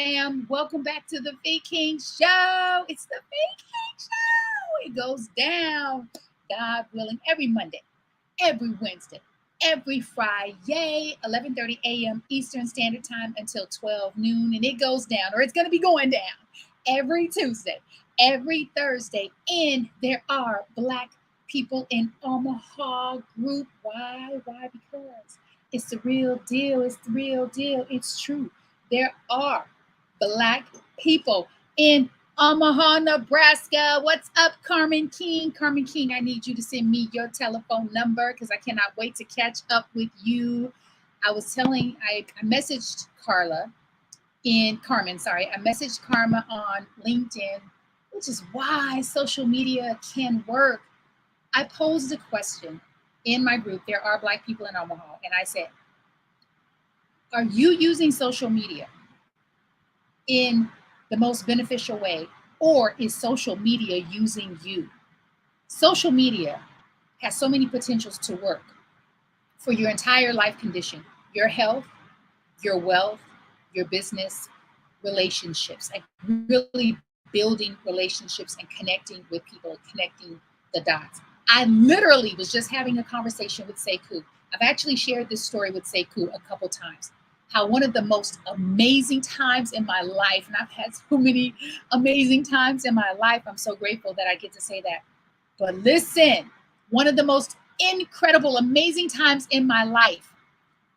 fam. Welcome back to the V King Show. It's the V King Show. It goes down, God willing, every Monday, every Wednesday, every Friday, 11:30 a.m. Eastern Standard Time until 12 noon. And it goes down, or it's going to be going down, every Tuesday, every Thursday. And there are Black people in Omaha group. Why? Why? Because it's the real deal. It's the real deal. It's true. There are Black people in Omaha, Nebraska. What's up, Carmen King? Carmen King, I need you to send me your telephone number because I cannot wait to catch up with you. I messaged I messaged Karma on LinkedIn, which is why social media can work. I posed a question in my group. There are Black people in Omaha. And I said, are you using social media in the most beneficial way, or is social media using you? Social media has so many potentials to work for your entire life condition, your health, your wealth, your business, relationships, like really building relationships and connecting with people, connecting the dots. I literally was just having a conversation with Sekou. I've actually shared this story with Sekou a couple times. How one of the most amazing times in my life, and I've had so many amazing times in my life. I'm so grateful that I get to say that. But listen, one of the most incredible, amazing times in my life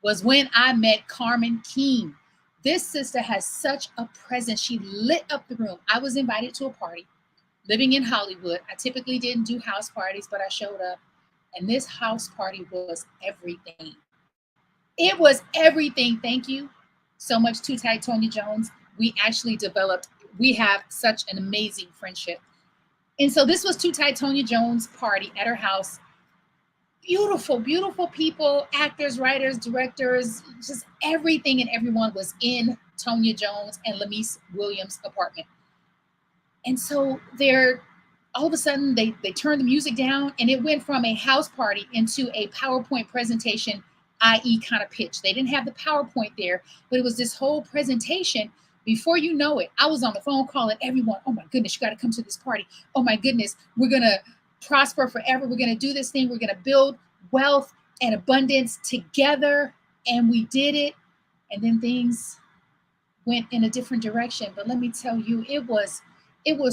was when I met Carmen King. This sister has such a presence. She lit up the room. I was invited to a party living in Hollywood. I typically didn't do house parties, but I showed up. And this house party was everything. It was everything. Thank you so much, Too Tight Tonya Jones. We have such an amazing friendship. And so this was Too Tight Tonya Jones' party at her house. Beautiful, beautiful people, actors, writers, directors, just everything and everyone was in Tonya Jones and Lamise Williams' apartment. And so all of a sudden they turned the music down, and it went from a house party into a PowerPoint presentation, i.e. kind of pitch. They didn't have the PowerPoint there, but it was this whole presentation. Before you know it, I was on the phone calling everyone. Oh my goodness, you got to come to this party. Oh my goodness, we're going to prosper forever. We're going to do this thing. We're going to build wealth and abundance together. And we did it. And then things went in a different direction. But let me tell you, it was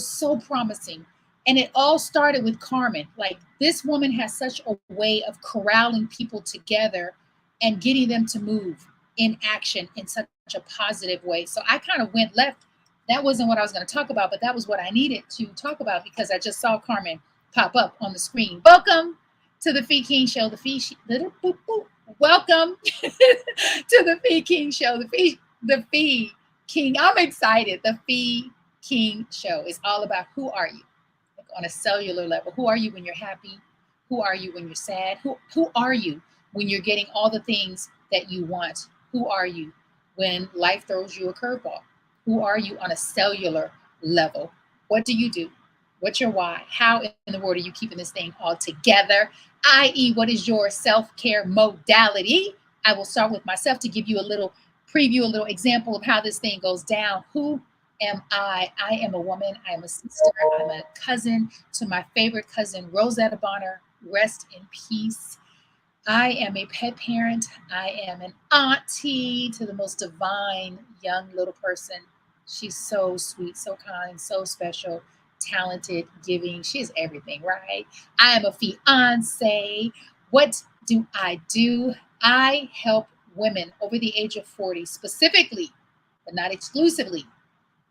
so promising. And it all started with Carmen. Like, this woman has such a way of corralling people together and getting them to move in action in such a positive way. So I kind of went left. That wasn't what I was going to talk about, but that was what I needed to talk about because I just saw Carmen pop up on the screen. Welcome to the Fee King Show. Welcome to the Fee King Show. The Fee King. I'm excited. The Fee King Show is all about who are you, like on a cellular level. Who are you when you're happy? Who are you when you're sad? Who are you when you're getting all the things that you want? Who are you when life throws you a curveball? Who are you on a cellular level? What do you do? What's your why? How in the world are you keeping this thing all together? I.e., what is your self-care modality? I will start with myself to give you a little preview, a little example of how this thing goes down. Who am I? I am a woman. I am a sister. I'm a cousin to my favorite cousin, Rosetta Bonner. Rest in peace. I am a pet parent. I am an auntie to the most divine young little person. She's so sweet, so kind, so special, talented, giving. She is everything, right? I am a fiance. What do? I help women over the age of 40, specifically, but not exclusively,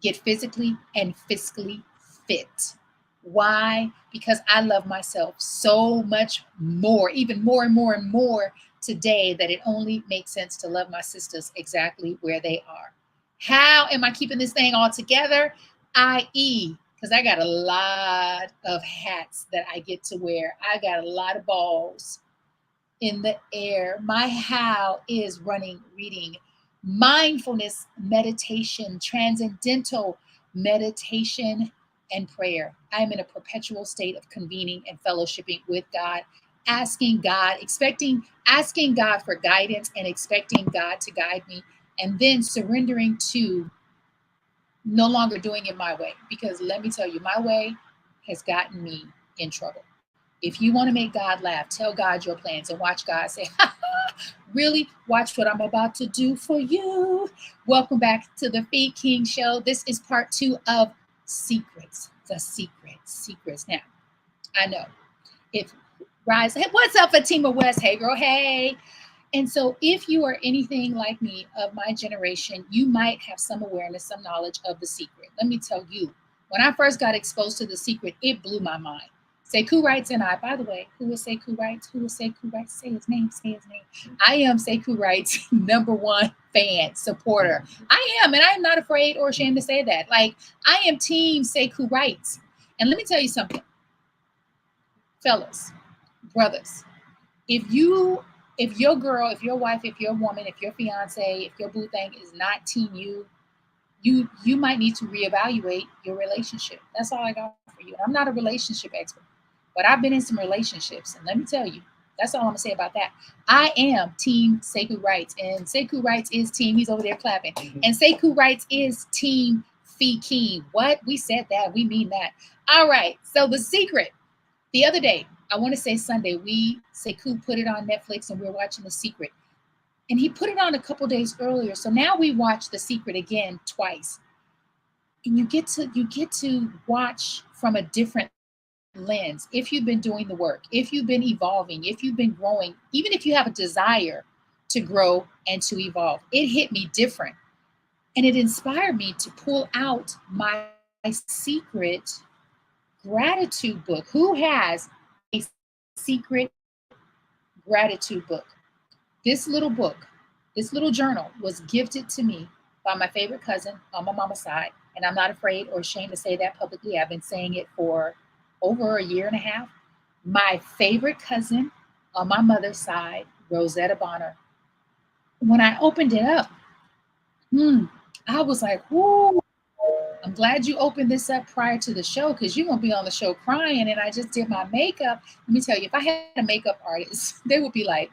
get physically and fiscally fit. Why? Because I love myself so much more, even more and more and more today, that it only makes sense to love my sisters exactly where they are. How am I keeping this thing all together? I.e., because I got a lot of hats that I get to wear. I got a lot of balls in the air. My how is running, reading, mindfulness, meditation, transcendental meditation, and prayer. I'm in a perpetual state of convening and fellowshipping with God, asking God for guidance and expecting God to guide me, and then surrendering to no longer doing it my way, because let me tell you, my way has gotten me in trouble. If you want to make God laugh, tell God your plans and watch God say, ha, ha, really? Watch what I'm about to do for you. Welcome back to the Feed King Show. This is part 2 of Secrets. The secrets. Now, I know if Rise, hey, what's up, Fatima West? Hey, girl, hey. And so, if you are anything like me of my generation, you might have some awareness, some knowledge of The Secret. Let me tell you, when I first got exposed to The Secret, it blew my mind. Sekou Wrights and I, by the way, who is Sekou Wrights? Who is Sekou Wrights? Say his name, say his name. I am Sekou Wrights' #1 fan, supporter. I am, and I'm not afraid or ashamed to say that. Like, I am team Sekou Wrights. And let me tell you something, fellas, brothers, if your girl, if your wife, if your woman, if your fiance, if your boo thing is not team you might need to reevaluate your relationship. That's all I got for you. I'm not a relationship expert, but I've been in some relationships, and let me tell you, that's all I'm gonna say about that. I am team Sekou Wrights, and Sekou Wrights is team. He's over there clapping, and Sekou Wrights is team Fee King. What? We said that. We mean that. All right. So The Secret. The other day, I want to say Sunday, Sekou put it on Netflix, and we were watching The Secret. And he put it on a couple days earlier. So now we watch The Secret again twice. And you get to watch from a different lens. If you've been doing the work, if you've been evolving, if you've been growing, even if you have a desire to grow and to evolve, it hit me different. And it inspired me to pull out my secret gratitude book. Who has a secret gratitude book? This little book, this little journal was gifted to me by my favorite cousin on my mama's side. And I'm not afraid or ashamed to say that publicly. I've been saying it for over a year and a half. My favorite cousin on my mother's side, Rosetta Bonner. When I opened it up, I was like, whoo, I'm glad you opened this up prior to the show, because you're going to be on the show crying. And I just did my makeup. Let me tell you, if I had a makeup artist, they would be like,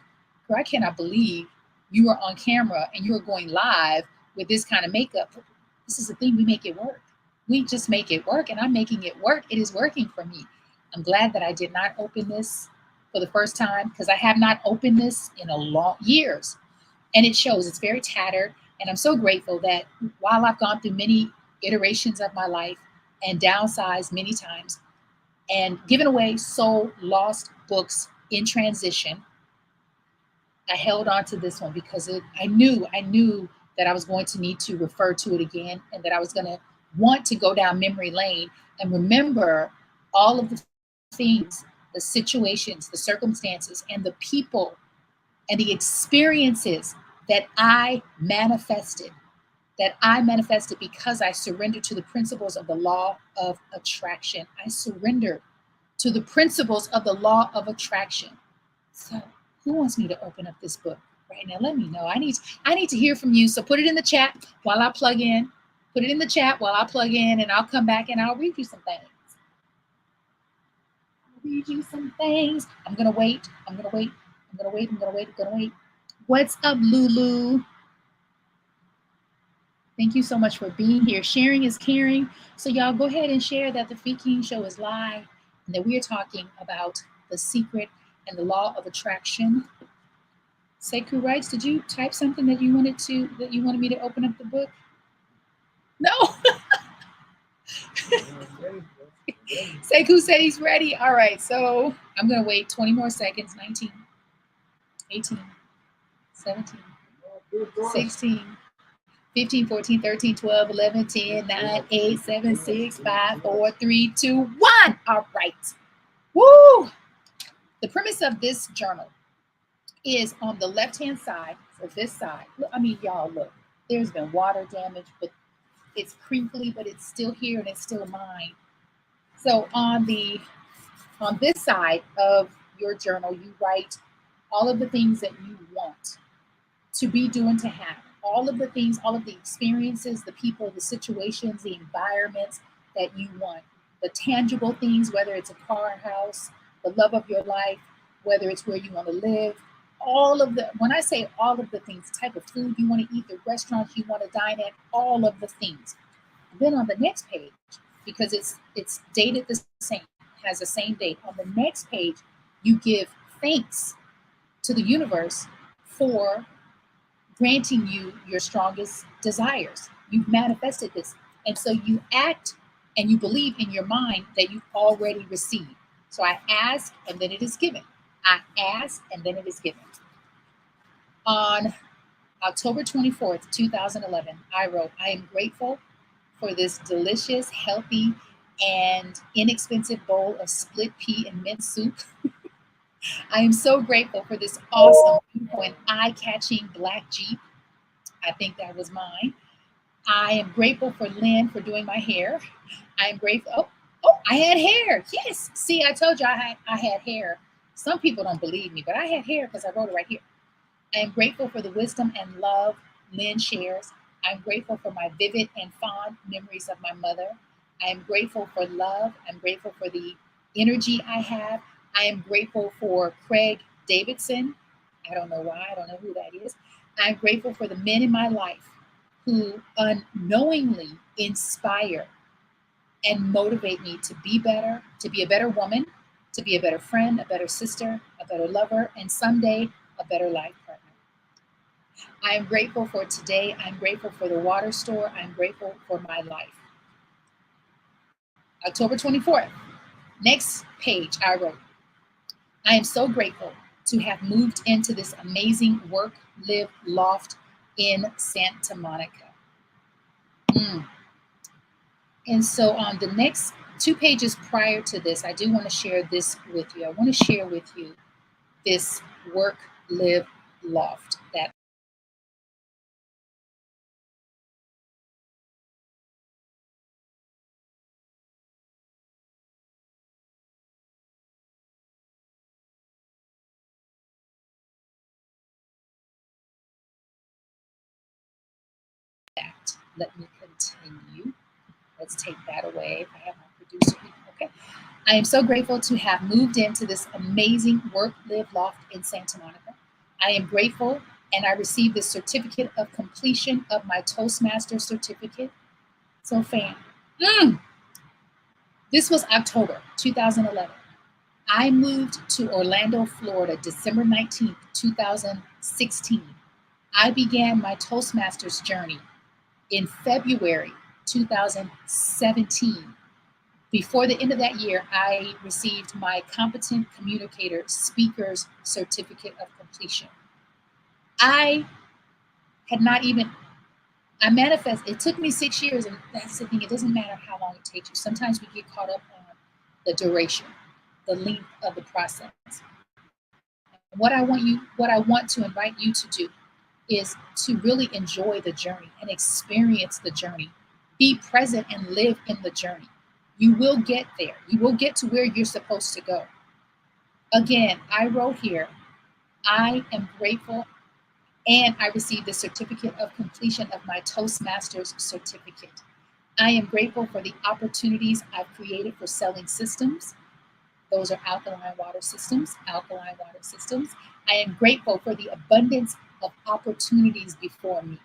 girl, I cannot believe you were on camera and you were going live with this kind of makeup. This is the thing. We make it work. We just make it work, and I'm making it work. It is working for me. I'm glad that I did not open this for the first time, because I have not opened this in a long years. And it shows. It's very tattered. And I'm so grateful that while I've gone through many iterations of my life and downsized many times and given away sold, lost books in transition, I held on to this one because I knew that I was going to need to refer to it again, and that I was going to want to go down memory lane and remember all of the things, the situations, the circumstances, and the people and the experiences that I manifested because I surrendered to the principles of the law of attraction. I surrendered to the principles of the law of attraction. So who wants me to open up this book right now? Let me know. I need to hear from you. So put it in the chat while I plug in. Put it in the chat while I plug in, and I'll come back and I'll read you some things. I'm going to wait. What's up, Lulu? Thank you so much for being here. Sharing is caring. So y'all go ahead and share that the Feed King Show is live and that we are talking about The Secret and the law of attraction. Sekou Wrights, did you type something that you wanted me to open up the book? No. Sekou said he's ready. All right, so I'm going to wait 20 more seconds. 19, 18, 17, 16, 15, 14, 13, 12, 11, 10, 9, 8, 7, 6, 5, 4, 3, 2, 1. All right. Woo! The premise of this journal is on the left-hand side, so this side. I mean, y'all, look. There's been water damage, but it's crinkly, but it's still here and it's still mine. So on this side of your journal, you write all of the things that you want to be, do, and to have. All of the things, all of the experiences, the people, the situations, the environments that you want. The tangible things, whether it's a car, a house, the love of your life, whether it's where you want to live. When I say all of the things, the type of food you want to eat, the restaurants you want to dine at, all of the things. Then on the next page, because it's dated the same, has the same date. On the next page, you give thanks to the universe for granting you your strongest desires. You've manifested this. And so you act and you believe in your mind that you've already received. So I ask and then it is given. I ask and then it is given. On October 24th, 2011, I wrote, I am grateful for this delicious, healthy, and inexpensive bowl of split pea and mint soup. I am so grateful for this awesome, beautiful, and eye-catching black Jeep. I think that was mine. I am grateful for Lynn for doing my hair. I am grateful. Oh, I had hair. Yes. See, I told you I had hair. Some people don't believe me, but I had hair because I wrote it right here. I am grateful for the wisdom and love Lynn shares. I'm grateful for my vivid and fond memories of my mother. I am grateful for love. I'm grateful for the energy I have. I am grateful for Craig Davidson. I don't know why. I don't know who that is. I'm grateful for the men in my life who unknowingly inspire and motivate me to be better, to be a better woman, to be a better friend, a better sister, a better lover, and someday a better life partner. I am grateful for today. I'm grateful for the water store. I'm grateful for my life. October 24th. Next page, I wrote, I am so grateful to have moved into this amazing work, live loft in Santa Monica. And so on the next 2 pages prior to this, I do want to share this with you. I want to share with you this work, live loft that let me continue. Let's take that away. If I have my producer here. Okay. I am so grateful to have moved into this amazing work, live loft in Santa Monica. I am grateful and I received the certificate of completion of my Toastmaster certificate. So fam, this was October 2011. I moved to Orlando, Florida, December 19th, 2016. I began my Toastmasters journey in February 2017. Before the end of that year, I received my Competent Communicator Speaker's Certificate of Completion. I had not even, I manifest, it took me 6 years, and that's the thing, it doesn't matter how long it takes you. Sometimes we get caught up on the duration, the length of the process. What I want to invite you to do is to really enjoy the journey and experience the journey. Be present and live in the journey. You will get there. You will get to where you're supposed to go. Again, I wrote here, I am grateful, and I received the certificate of completion of my Toastmasters certificate. I am grateful for the opportunities I've created for selling systems. Those are alkaline water systems, alkaline water systems. I am grateful for the abundance of opportunities before me.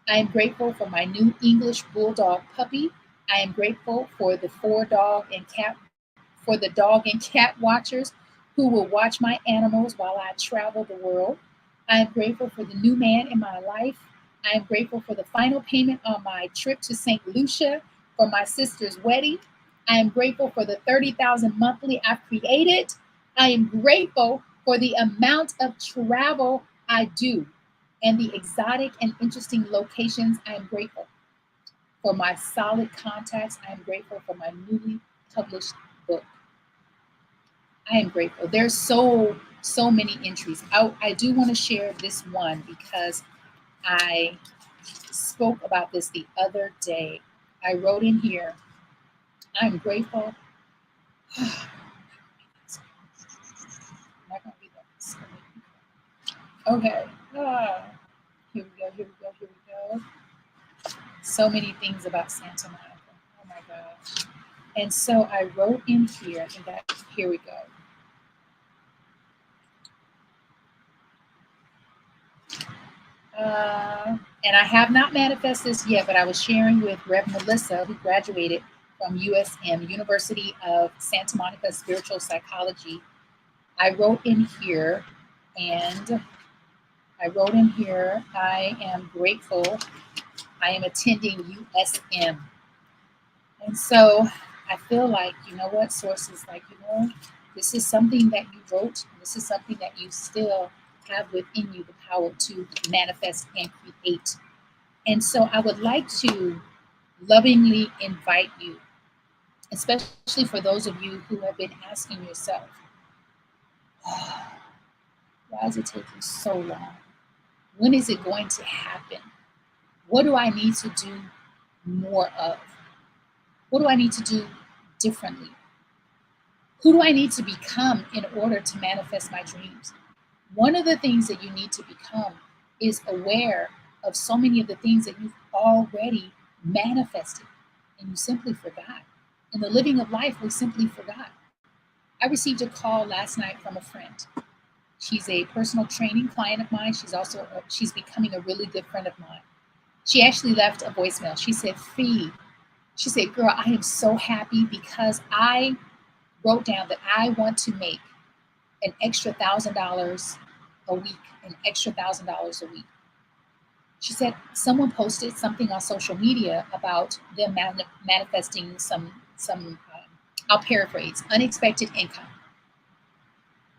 I am grateful for my new English Bulldog puppy. I am grateful for the dog and cat watchers who will watch my animals while I travel the world. I am grateful for the new man in my life. I am grateful for the final payment on my trip to St. Lucia for my sister's wedding. I am grateful for the 30,000 monthly I've created. I am grateful for the amount of travel I do and the exotic and interesting locations. I am grateful for my solid contacts. I am grateful for my newly published book. I am grateful. There's so many entries. I do want to share this one because I spoke about this the other day. I wrote in here, I'm grateful. Okay. Here we go. So many things about Santa Monica. Oh my gosh. And so I wrote in here, here we go. And I have not manifested this yet, but I was sharing with Rev Melissa, who graduated from USM, University of Santa Monica Spiritual Psychology. I wrote in here, and I wrote in here, I am grateful. I am attending USM. And so I feel like, you know what, sources like, this is something that you wrote. This is something that you still have within you the power to manifest and create. And so I would like to lovingly invite you, especially for those of you who have been asking yourself, why is it taking so long? When is it going to happen? What do I need to do more of? What do I need to do differently? Who do I need to become in order to manifest my dreams? One of the things that you need to become is aware of so many of the things that you've already manifested and you simply forgot. In the living of life, we simply forgot. I received a call last night from a friend. She's a personal training client of mine. She's becoming a really good friend of mine. She actually left a voicemail. She said, Fee, she said, girl, I am so happy because I wrote down that I want to make an extra $1,000 a week, an extra $1,000 a week. She said someone posted something on social media about them manifesting I'll paraphrase, unexpected income.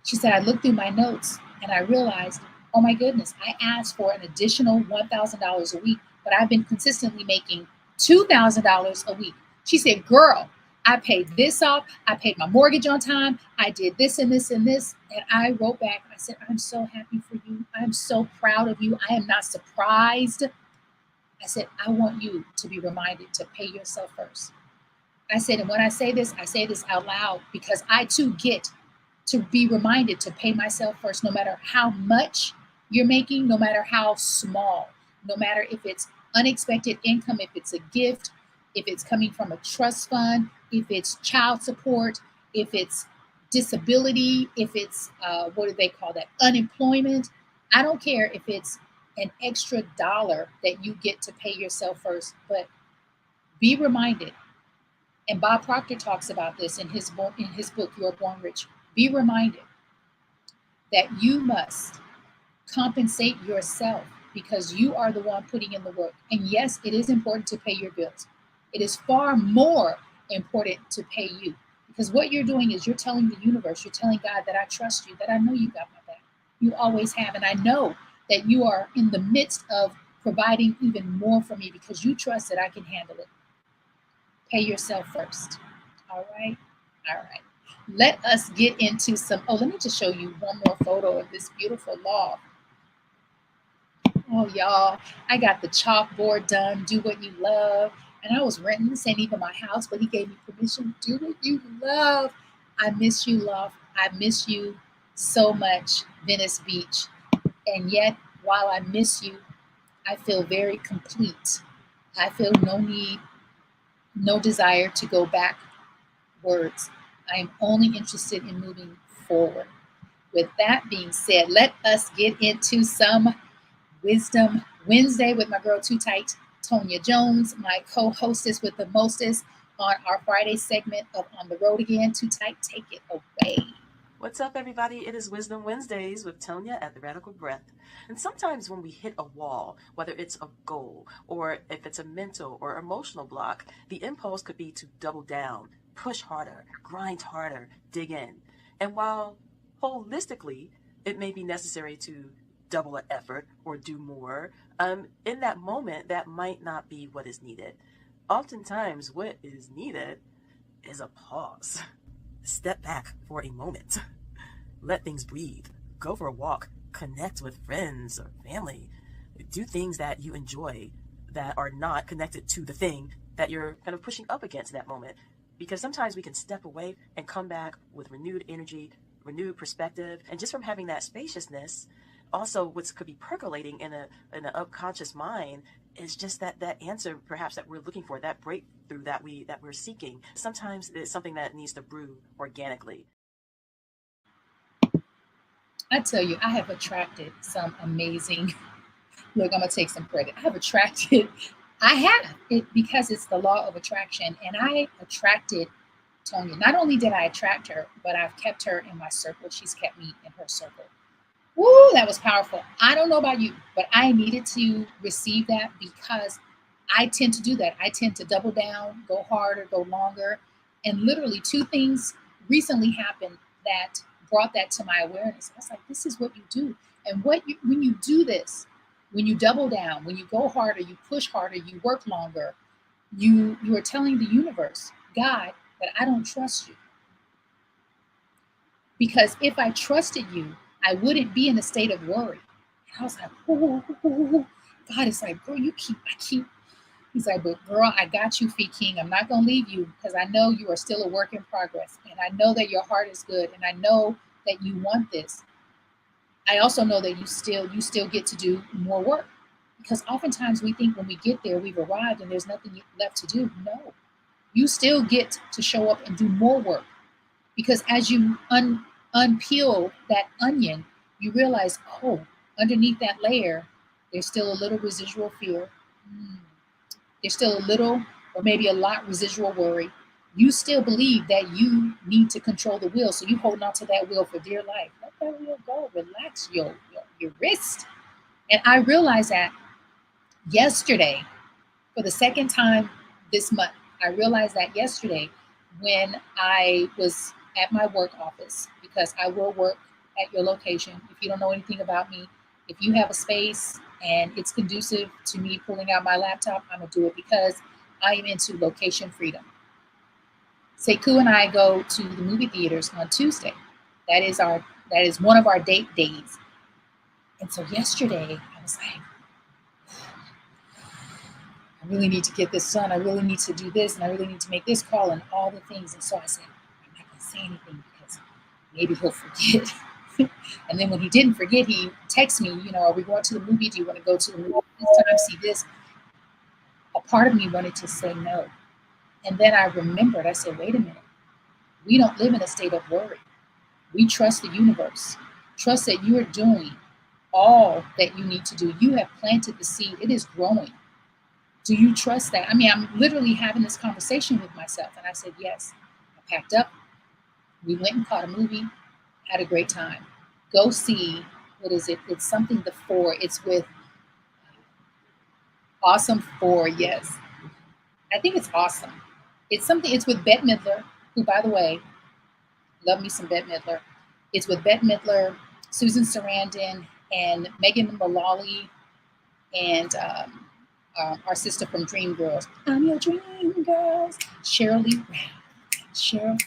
She said, I looked through my notes and I realized, oh my goodness, I asked for an additional $1,000 a week, but I've been consistently making $2,000 a week. She said, girl, I paid this off. I paid my mortgage on time. I did this and this and this. And I wrote back, I said, I'm so happy for you. I'm so proud of you. I am not surprised. I said, I want you to be reminded to pay yourself first. I said, and when I say this out loud because I too get to be reminded to pay myself first, no matter how much you're making, no matter how small, no matter if it's unexpected income, if it's a gift, if it's coming from a trust fund, if it's child support, if it's disability, if it's what do they call that? Unemployment. I don't care if it's an extra dollar that you get to pay yourself first, but be reminded. And Bob Proctor talks about this in his book, You're Born Rich. Be reminded that you must compensate yourself because you are the one putting in the work. And yes, it is important to pay your bills. It is far more important to pay you because what you're doing is you're telling the universe, you're telling God that I trust you, that I know you got my back. You always have. And I know that you are in the midst of providing even more for me because you trust that I can handle it. Pay yourself first. All right. All right. Let us get into let me just show you one more photo of this beautiful loft. Oh, y'all, I got the chalkboard done, do what you love. And I was renting, this ain't even my house, but he gave me permission, do what you love. I miss you, loft. I miss you so much, Venice Beach. And yet, while I miss you, I feel very complete. I feel no need, no desire to go backwards. I am only interested in moving forward. With that being said, let us get into some Wisdom Wednesday with my girl Too Tight, Tonya Jones, my co-hostess with the mostest on our Friday segment of On the Road Again. Too Tight, take it away. What's up, everybody? It is Wisdom Wednesdays with Tonya at the Radical Breath. And sometimes when we hit a wall, whether it's a goal or if it's a mental or emotional block, the impulse could be to double down, push harder, grind harder, dig in. And while holistically it may be necessary to double an effort or do more, in that moment, that might not be what is needed. Oftentimes, what is needed is a pause. Step back for a moment. Let things breathe. Go for a walk. Connect with friends or family. Do things that you enjoy that are not connected to the thing that you're kind of pushing up against in that moment. Because sometimes we can step away and come back with renewed energy, renewed perspective, and just from having that spaciousness, also what could be percolating in an unconscious mind is just that answer perhaps that we're looking for, that breakthrough that we're seeking. Sometimes it's something that needs to brew organically. I tell you, I have attracted some amazing Look, I'm gonna take some credit. I've attracted, I have it because it's the law of attraction, and I attracted Tonya. Not only did I attract her, but I've kept her in my circle. She's kept me in her circle. Woo, that was powerful. I don't know about you, but I needed to receive that because I tend to do that. I tend to double down, go harder, go longer. And literally, two things recently happened that brought that to my awareness. I was like, this is what you do. And when you do this, when you double down, when you go harder, you push harder, you work longer, you are telling the universe, God, that I don't trust you. Because if I trusted you, I wouldn't be in a state of worry. And I was like, oh, oh, oh, oh. God is like, girl, I keep. He's like, but girl, I got you, Fee King. I'm not going to leave you because I know you are still a work in progress. And I know that your heart is good. And I know that you want this. I also know that you still get to do more work. Because oftentimes we think when we get there, we've arrived and there's nothing left to do. No, you still get to show up and do more work. Because as you unpeel that onion, you realize, oh, underneath that layer, there's still a little residual fear. Mm. There's still a little or maybe a lot residual worry. You still believe that you need to control the wheel. So you hold on to that wheel for dear life. Let that wheel go. Relax your wrist. And I realized that yesterday, for the second time this month. I realized that yesterday when I was at my work office, because I will work at your location. If you don't know anything about me, if you have a space and it's conducive to me pulling out my laptop, I'm going to do it because I am into location freedom. Sekou and I go to the movie theaters on Tuesday. That is one of our date days. And so yesterday I was like, I really need to get this done. I really need to do this, and I really need to make this call and all the things. And so I said, I'm not going to say anything because maybe he'll forget. And then when he didn't forget, he texted me, are we going to the movie? Do you want to go to the movie this time? See this? A part of me wanted to say no. And then I remembered, I said, wait a minute. We don't live in a state of worry. We trust the universe. Trust that you are doing all that you need to do. You have planted the seed. It is growing. Do you trust that? I mean, I'm literally having this conversation with myself. And I said, yes. I packed up. We went and caught a movie, had a great time. Go see, what is it? It's something the four. It's with Awesome Four, yes. I think it's awesome. It's with Bette Midler, who, by the way, love me some Bette Midler. It's with Bette Midler, Susan Sarandon, and Megan Mullally, and our sister from Dreamgirls. I'm your dream girls. Cheryl Lee Ralph.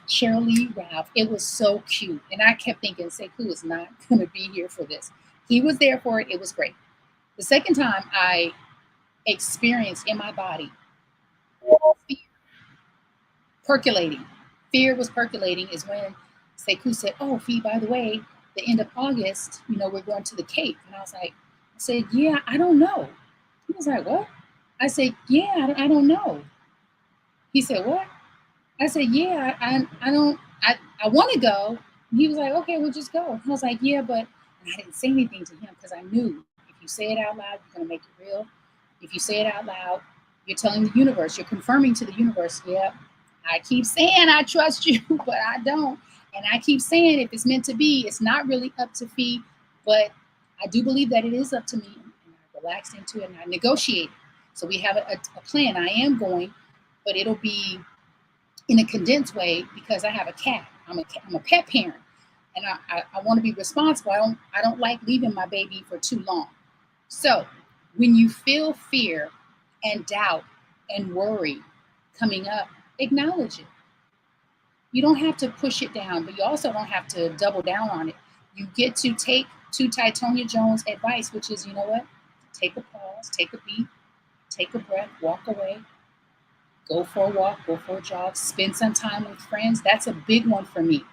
Cheryl Lee Ralph. It was so cute. And I kept thinking, Sekou is not going to be here for this. He was there for it. It was great. The second time I experienced in my body fear percolating. Fear was percolating is when Sekou said, oh, Fee, by the way, the end of August, we're going to the Cape. And I said, yeah, I don't know. He was like, what? I said, yeah, I don't know. He said, what? I said, yeah, I want to go. He was like, okay, we'll just go. And I was like, yeah, but and I didn't say anything to him because I knew if you say it out loud, you're going to make it real. If you say it out loud, you're telling the universe, you're confirming to the universe, yeah, I keep saying I trust you, but I don't. And I keep saying if it's meant to be, it's not really up to Fee, but I do believe that it is up to me. And I relaxed into it and I negotiated. So we have a plan. I am going, but it'll be in a condensed way because I have a cat. I'm a pet parent, and I want to be responsible. I don't like leaving my baby for too long. So when you feel fear and doubt and worry coming up, acknowledge it. You don't have to push it down, but you also don't have to double down on it. You get to take to Titonia Jones' advice, which is, you know what? Take a pause, take a beat, take a breath, walk away, go for a walk, go for a jog, spend some time with friends. That's a big one for me.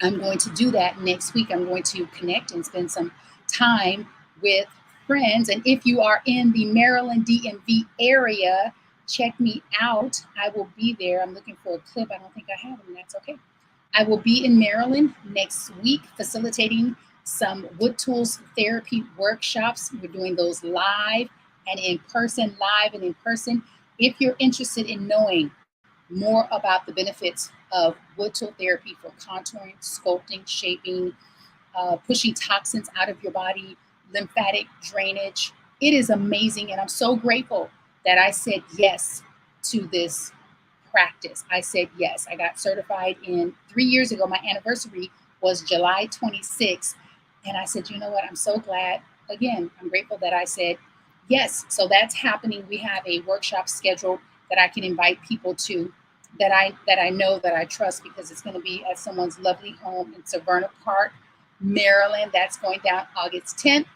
I'm going to do that next week. I'm going to connect and spend some time with friends. And if you are in the Maryland DMV area, check me out. I will be there. I'm looking for a clip. I don't think I have them. That's okay. I will be in Maryland next week facilitating some wood tools therapy workshops. We're doing those live and in person, live and in person. If you're interested in knowing more about the benefits of wood tool therapy for contouring, sculpting, shaping, pushing toxins out of your body, lymphatic drainage. It is amazing. And I'm so grateful that I said yes to this practice. I said yes. I got certified in 3 years ago. My anniversary was July 26th. And I said, you know what? I'm so glad. Again, I'm grateful that I said yes. So that's happening. We have a workshop scheduled that I can invite people to that I know that I trust, because it's going to be at someone's lovely home in Severna Park, Maryland. That's going down August 10th.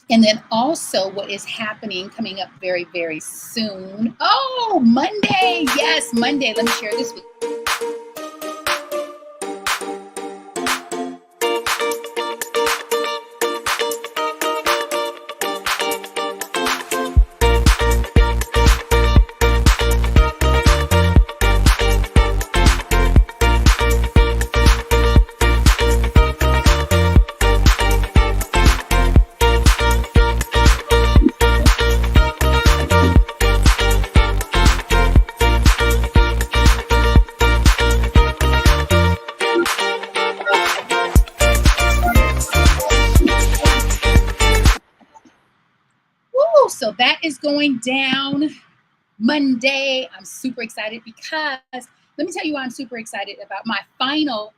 And then also what is happening coming up very, very soon. Oh, Monday. Yes, Monday. Let me share this with you. So that is going down Monday. I'm super excited because let me tell you why I'm super excited about my final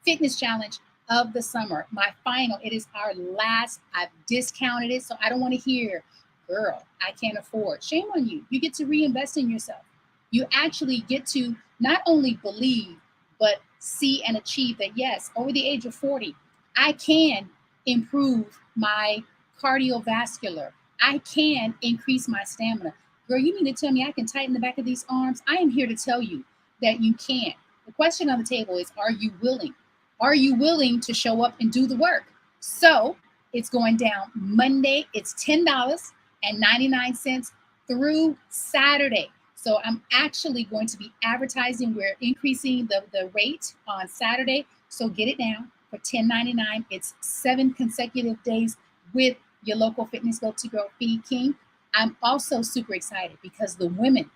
fitness challenge of the summer. My final, it is our last. I've discounted it, so I don't want to hear, girl, I can't afford. Shame on you. You get to reinvest in yourself. You actually get to not only believe, but see and achieve that, yes, over the age of 40, I can improve my cardiovascular. I can increase my stamina. Girl, you mean to tell me I can tighten the back of these arms? I am here to tell you that you can. The question on the table is, are you willing? Are you willing to show up and do the work? So it's going down Monday. It's $10.99 through Saturday. So I'm actually going to be advertising. We're increasing the rate on Saturday. So get it now for $10.99. It's 7 consecutive days with your local fitness go-to-girl Feed King. I'm also super excited because the women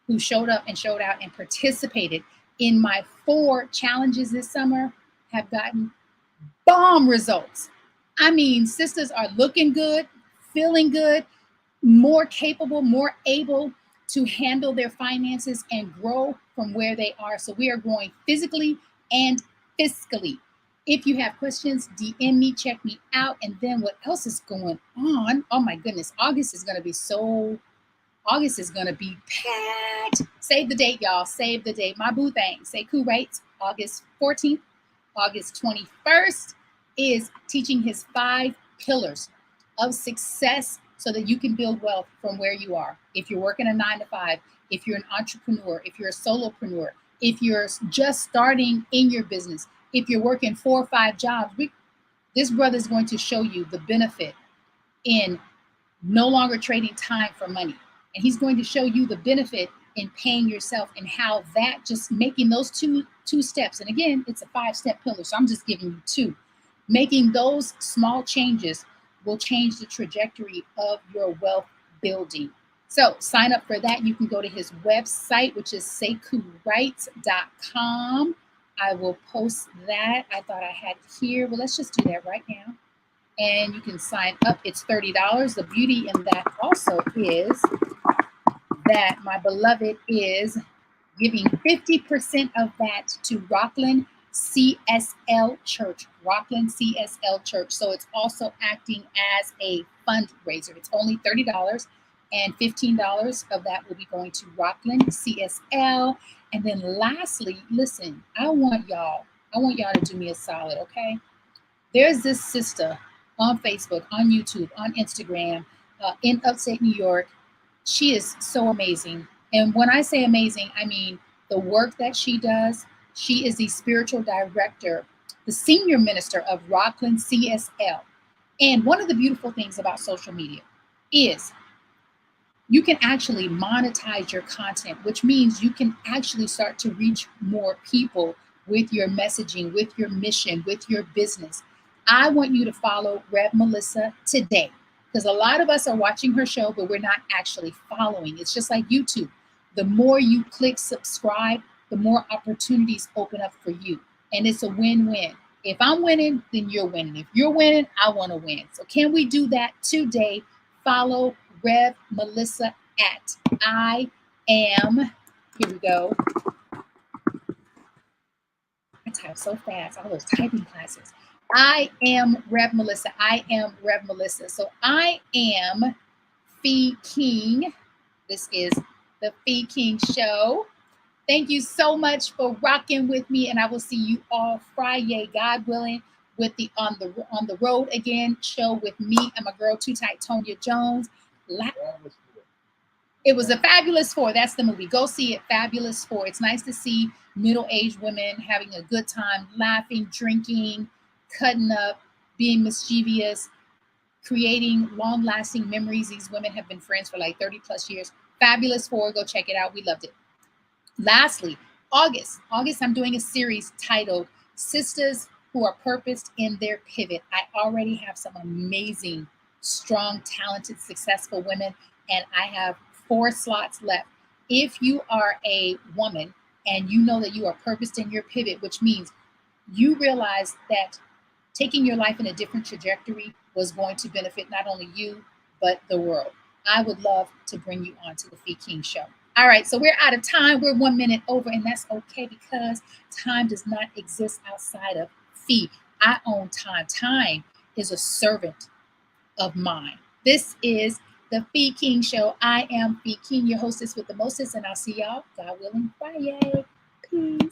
who showed up and showed out and participated in my 4 challenges this summer have gotten bomb results. I mean, sisters are looking good, feeling good, more capable, more able to handle their finances and grow from where they are. So we are growing physically and fiscally. If you have questions, DM me, check me out. And then what else is going on? Oh my goodness, August is going to be packed. Save the date, y'all. Save the date. My boo thing. Say cool rates. August 14th, August 21st is teaching his 5 pillars of success so that you can build wealth from where you are. If you're working a 9-to-5, if you're an entrepreneur, if you're a solopreneur, if you're just starting in your business, if you're working 4 or 5 jobs, this brother is going to show you the benefit in no longer trading time for money. And he's going to show you the benefit in paying yourself and how that just making those two steps. And again, it's a 5-step pillar. So I'm just giving you 2. Making those small changes will change the trajectory of your wealth building. So sign up for that. You can go to his website, which is seikuwrites.com. I will post that. I thought I had it here. Well, let's just do that right now. And you can sign up. It's $30. The beauty in that also is that my beloved is giving 50% of that to Rockland CSL Church. Rockland CSL Church. So it's also acting as a fundraiser. It's only $30. And $15 of that will be going to Rockland CSL. And then lastly, listen, I want y'all to do me a solid, okay? There's this sister on Facebook, on YouTube, on Instagram, in upstate New York. She is so amazing. And when I say amazing, I mean the work that she does. She is the spiritual director, the senior minister of Rockland CSL. And one of the beautiful things about social media is you can actually monetize your content, which means you can actually start to reach more people with your messaging, with your mission, with your business. I want you to follow Rev Melissa today, because a lot of us are watching her show, but we're not actually following. It's just like YouTube. The more you click subscribe, the more opportunities open up for you. And it's a win-win. If I'm winning, then you're winning. If you're winning, I want to win. So can we do that today? Follow Rev Melissa at I am, here we go. I type so fast, all those typing classes. I am Rev Melissa. I am Rev Melissa. So I am Fee King. This is the Fee King Show. Thank you so much for rocking with me, and I will see you all Friday, God willing, with the on the road again show with me and my girl Too Tight Tonya Jones. It was a Fabulous Four. That's the movie. Go see it. Fabulous Four. It's nice to see middle-aged women having a good time, laughing, drinking, cutting up, being mischievous, creating long-lasting memories. These women have been friends for like 30 plus years. Fabulous Four. Go check it out. We loved it. Lastly, August, I'm doing a series titled Sisters Who Are Purposed in Their Pivot. I already have some amazing, strong, talented, successful women, and I have 4 slots left. If you are a woman and you know that you are purposed in your pivot, which means you realize that taking your life in a different trajectory was going to benefit not only you, but the world, I would love to bring you on to the Fee King Show. All right, so we're out of time. We're 1 minute over, and that's okay because time does not exist outside of Fee. I own time. Time is a servant of mine. This is the Fee King Show. I am Fee King, your hostess with the mostest, and I'll see y'all, God willing, Friday. Peace.